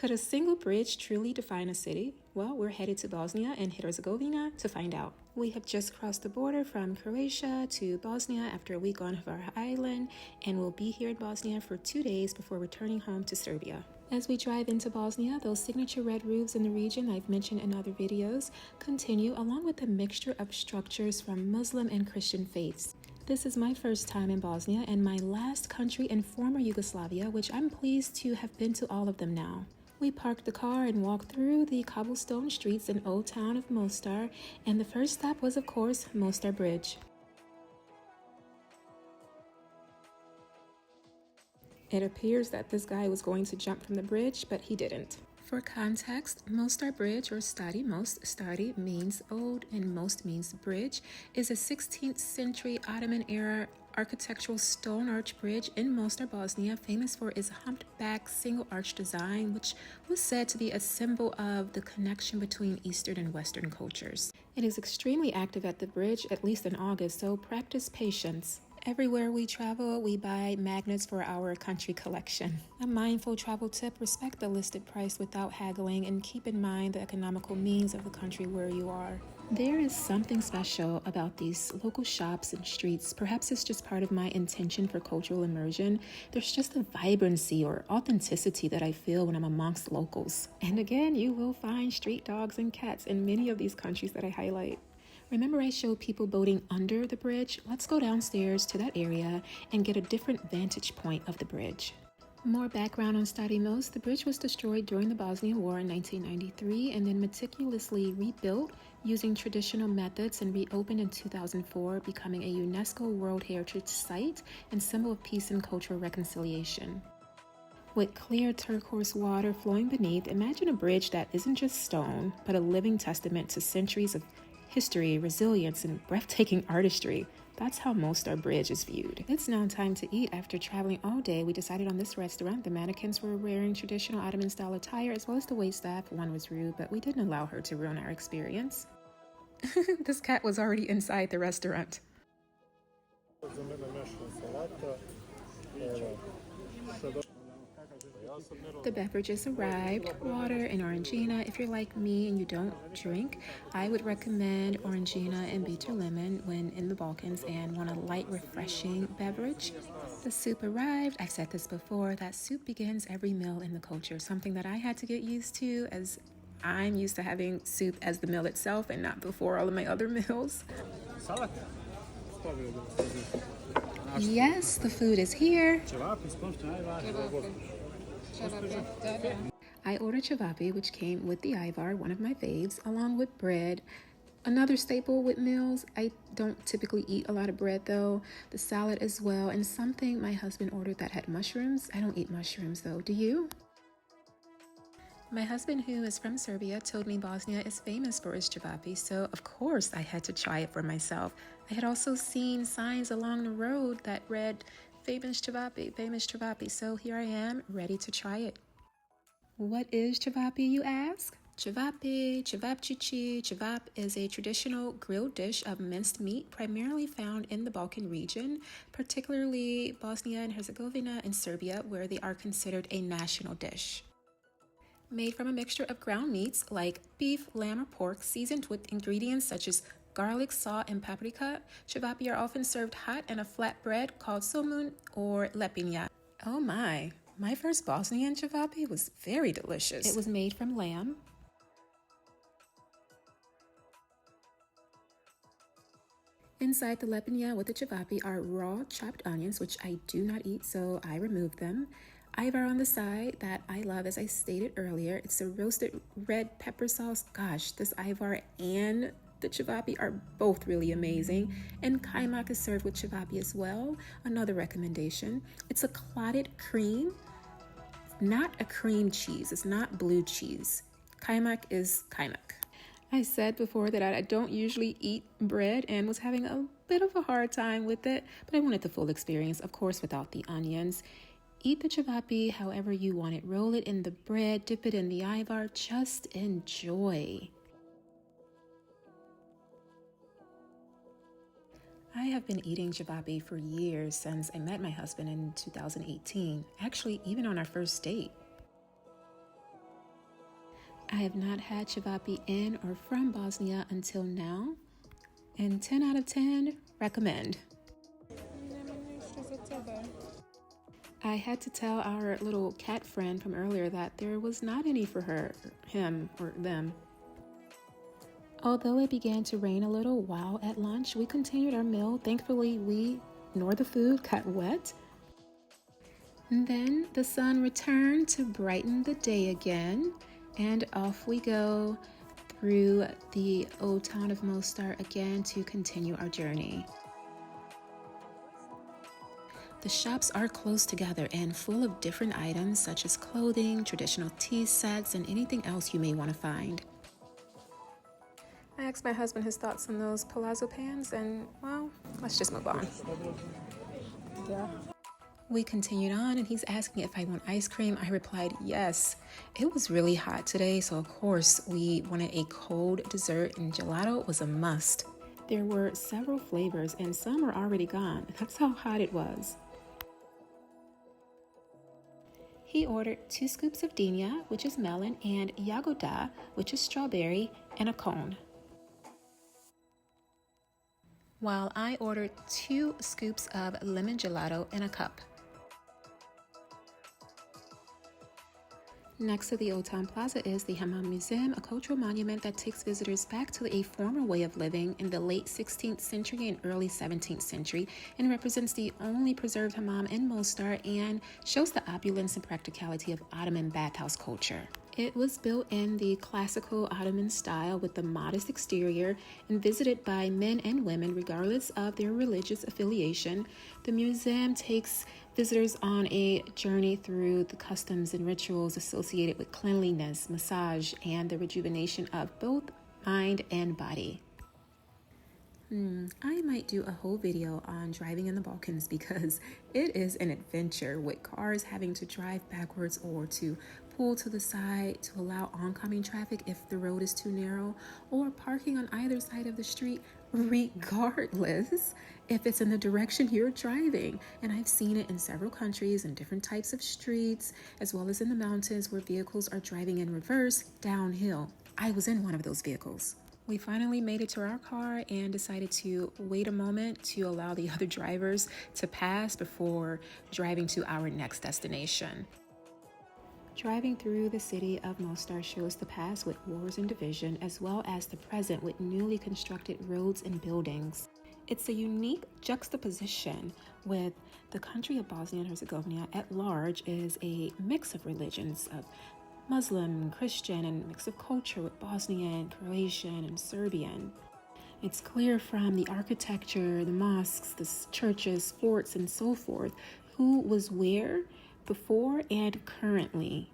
Could a single bridge truly define a city? Well, we're headed to Bosnia and Herzegovina to find out. We have just crossed the border from Croatia to Bosnia after a week on our island, and we'll be here in Bosnia for 2 days before returning home to Serbia. As we drive into Bosnia, those signature red roofs in the region I've mentioned in other videos continue, along with a mixture of structures from Muslim and Christian faiths. This is my first time in Bosnia and my last country in former Yugoslavia, which I'm pleased to have been to all of them now. We parked the car and walked through the cobblestone streets in Old Town of Mostar, and the first stop was, of course, Mostar Bridge. It appears that this guy was going to jump from the bridge, but he didn't. For context, Mostar Bridge, or Stari Most, Stari means old and Most means bridge, is a 16th century Ottoman era architectural stone arch bridge in Mostar, Bosnia, famous for its humped-back single-arch design, which was said to be a symbol of the connection between Eastern and Western cultures. It is extremely active at the bridge, at least in August, so practice patience. Everywhere we travel, we buy magnets for our country collection. A mindful travel tip: respect the listed price without haggling and keep in mind the economical means of the country where you are. There is something special about these local shops and streets. Perhaps it's just part of my intention for cultural immersion. There's just a vibrancy or authenticity that I feel when I'm amongst locals. And again, you will find street dogs and cats in many of these countries that I highlight. Remember I showed people boating under the bridge? Let's go downstairs to that area and get a different vantage point of the bridge. More background on Stari Most. The bridge was destroyed during the Bosnian War in 1993 and then meticulously rebuilt using traditional methods and reopened in 2004, becoming a UNESCO World Heritage Site and symbol of peace and cultural reconciliation. With clear turquoise water flowing beneath, imagine a bridge that isn't just stone, but a living testament to centuries of history, resilience, and breathtaking artistry. That's how Mostar Bridge is viewed. It's now time to eat. After traveling all day, we decided on this restaurant. The mannequins were wearing traditional Ottoman-style attire, as well as the waitstaff. One was rude, but we didn't allow her to ruin our experience. This cat was already inside the restaurant. The beverages arrived, water and orangina. If you're like me and you don't drink, I would recommend orangina and bitter lemon when in the Balkans and want a light, refreshing beverage. The soup arrived. I've said this before, that soup begins every meal in the culture, something that I had to get used to, as I'm used to having soup as the meal itself and not before all of my other meals. Yes, the food is here. I ordered cevapi, which came with the Ivar, one of my faves, along with bread. Another staple with meals. I don't typically eat a lot of bread though. The salad as well, and something my husband ordered that had mushrooms. I don't eat mushrooms though. Do you? My husband, who is from Serbia, told me Bosnia is famous for its cevapi, so of course I had to try it for myself. I had also seen signs along the road that read famous cevapi, so here I am, ready to try it. What is cevapi, you ask? Cevapi, cevapcici. Cevap is a traditional grilled dish of minced meat primarily found in the Balkan region, particularly Bosnia and Herzegovina and Serbia, where they are considered a national dish. Made from a mixture of ground meats like beef, lamb, or pork, seasoned with ingredients such as garlic, salt, and paprika, cevapi are often served hot in a flat bread called somun or lepinja. Oh my first Bosnian cevapi was very delicious. It was made from lamb. Inside the lepinja with the cevapi are raw chopped onions, which I do not eat, so I removed them. Ivar on the side that I love, as I stated earlier. It's a roasted red pepper sauce. Gosh, this Ivar and the cevapi are both really amazing. And kaymak is served with cevapi as well. Another recommendation. It's a clotted cream, not a cream cheese. It's not blue cheese. Kaymak is kaymak. I said before that I don't usually eat bread and was having a bit of a hard time with it, but I wanted the full experience, of course, without the onions. Eat the cevapi however you want it. Roll it in the bread, dip it in the Ivar, just enjoy. I have been eating cevapi for years, since I met my husband in 2018, actually even on our first date. I have not had cevapi in or from Bosnia until now, and 10 out of 10 recommend. I had to tell our little cat friend from earlier that there was not any for her, him, or them. Although it began to rain a little while at lunch, we continued our meal. Thankfully, we nor the food got wet. And then the sun returned to brighten the day again, and off we go through the old town of Mostar again to continue our journey. The shops are close together and full of different items such as clothing, traditional tea sets, and anything else you may want to find. I asked my husband his thoughts on those palazzo pants, and well, let's just move on. Yeah. We continued on, and he's asking if I want ice cream. I replied yes. It was really hot today, so of course we wanted a cold dessert, and gelato was a must. There were several flavors, and some were already gone. That's how hot it was. He ordered 2 scoops of dinya, which is melon, and jagoda, which is strawberry, and a cone. While I ordered 2 scoops of lemon gelato in a cup. Next to the Old Town Plaza is the Hammam Museum, a cultural monument that takes visitors back to a former way of living in the late 16th century and early 17th century, and represents the only preserved hammam in Mostar and shows the opulence and practicality of Ottoman bathhouse culture. It was built in the classical Ottoman style with a modest exterior and visited by men and women regardless of their religious affiliation. The museum takes visitors on a journey through the customs and rituals associated with cleanliness, massage, and the rejuvenation of both mind and body. I might do a whole video on driving in the Balkans because it is an adventure, with cars having to drive backwards or to pull to the side to allow oncoming traffic if the road is too narrow, or parking on either side of the street regardless if it's in the direction you're driving. And I've seen it in several countries and different types of streets, as well as in the mountains where vehicles are driving in reverse downhill. I was in one of those vehicles. We finally made it to our car and decided to wait a moment to allow the other drivers to pass before driving to our next destination. Driving through the city of Mostar shows the past with wars and division, as well as the present with newly constructed roads and buildings. It's a unique juxtaposition with the country of Bosnia and Herzegovina at large is a mix of religions, of Muslim, Christian, and mix of culture with Bosnian, Croatian, and Serbian. It's clear from the architecture, the mosques, the churches, forts, and so forth, who was where before and currently.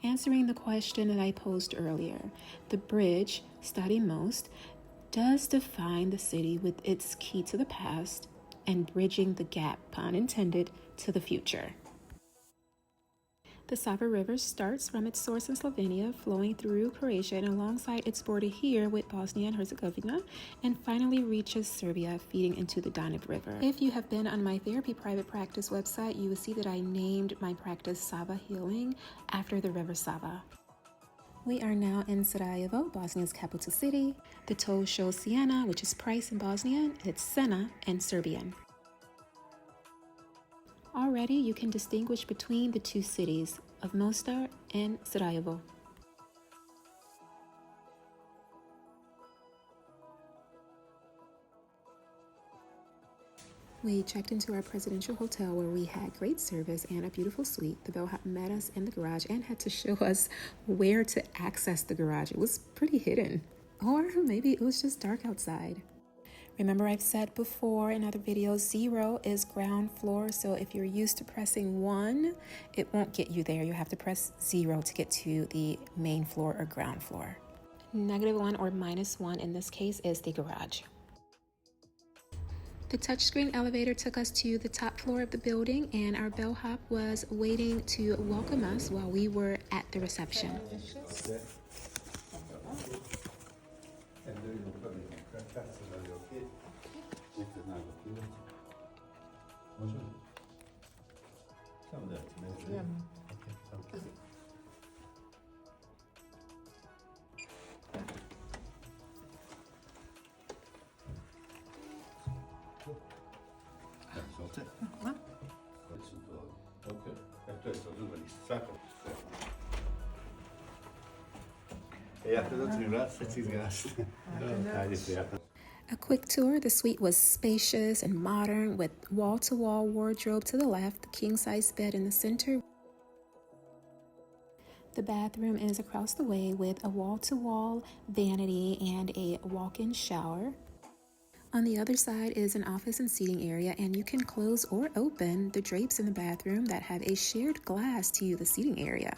Answering the question that I posed earlier, the bridge, Stari Most, does define the city with its key to the past and bridging the gap, pun intended, to the future. The Sava River starts from its source in Slovenia, flowing through Croatia and alongside its border here with Bosnia and Herzegovina, and finally reaches Serbia, feeding into the Danube River. If you have been on my therapy private practice website, you will see that I named my practice Sava Healing after the river Sava. We are now in Sarajevo, Bosnia's capital city. The toll shows Siena, which is price in Bosnian, it's Sena in Serbian. Already you can distinguish between the two cities of Mostar and Sarajevo. We checked into our presidential hotel where we had great service and a beautiful suite. The bellhop met us in the garage and had to show us where to access the garage. It was pretty hidden, or maybe it was just dark outside. Remember, I've said before in other videos, 0 is ground floor. So if you're used to pressing 1, it won't get you there. You have to press 0 to get to the main floor or ground floor. -1 or -1 in this case is the garage. The touchscreen elevator took us to the top floor of the building, and our bellhop was waiting to welcome us while we were at the reception. to je to zubanih, svako. Ja te zatvorim vrat, sad će izgasiti. Ajde, prijatno. A quick tour. The suite was spacious and modern with wall-to-wall wardrobe to the left, king-size bed in the center. The bathroom is across the way with a wall-to-wall vanity and a walk-in shower. On the other side is an office and seating area, and you can close or open the drapes in the bathroom that have a shared glass to the seating area.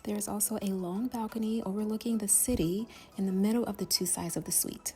There's also a long balcony overlooking the city in the middle of the two sides of the suite.